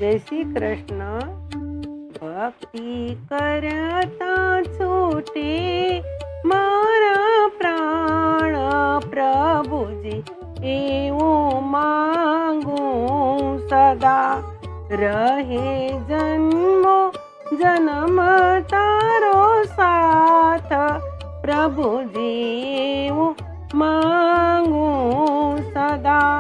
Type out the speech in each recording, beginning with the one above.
જય શ્રી કૃષ્ણ. ભક્તિ કરતા છૂટે મારા પ્રાણ પ્રભુજી, એવું માંગું સદા. રહે જન્મો જન્મ તારો સાથ પ્રભુજી, એવું માંગું સદા.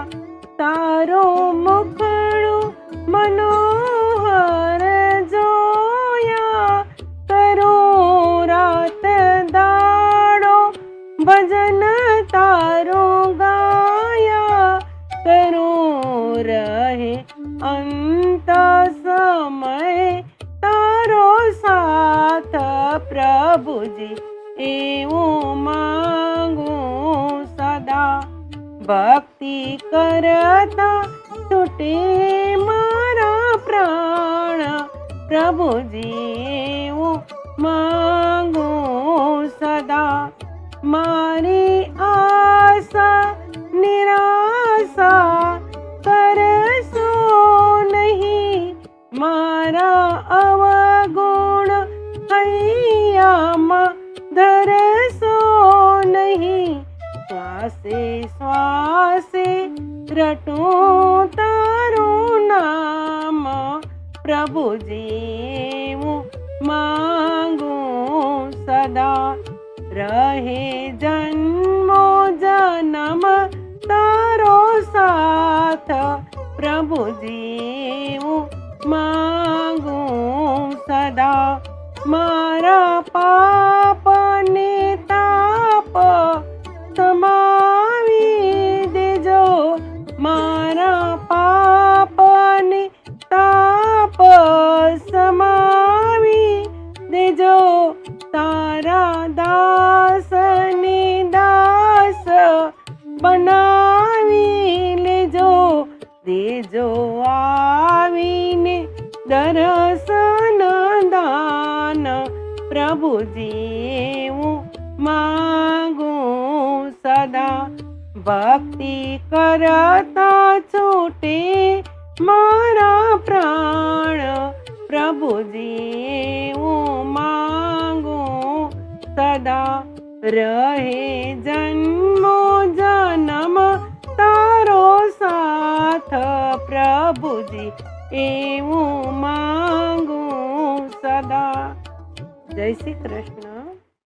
તારો મુખડું મનોહર જોયા કરું રાત દાડો, ભજન તારો ગાયા કરું. રહે અંત સમય તારો સાથ પ્રભુજી, એવું માંગું સદા. ભક્તિ કરતા છૂટે મારા પ્રાણ પ્રભુજી, એવું માંગું સદા. મારી આશા નિરાશા કરશો નહીં, મારા અવગુણ હૈયામાં ધરશો નહીં. શ્વાસે શ્વાસે રટું તારું નામ પ્રભુજી, હું માંગું સદા. રહે જન્મો જન્મ તારો સાથ પ્રભુજી, હું માંગું સદા. મારા પાપ ને તાપ સમાવી દેજો, મારા પાપ ને તાપ સમાવી દેજો. તારા દાસ ને દાસ બનાવી લેજો, દેજો આવીને દર્શન દાન પ્રભુજી, હું માંગું સદા. ભક્તિ કરતા છૂટે મારા પ્રાણ પ્રભુજી, હું માંગું સદા. રહે જન્મો જન્મ તારો સાથ પ્રભુજી, એવું માંગું સદા. જય શ્રી કૃષ્ણ.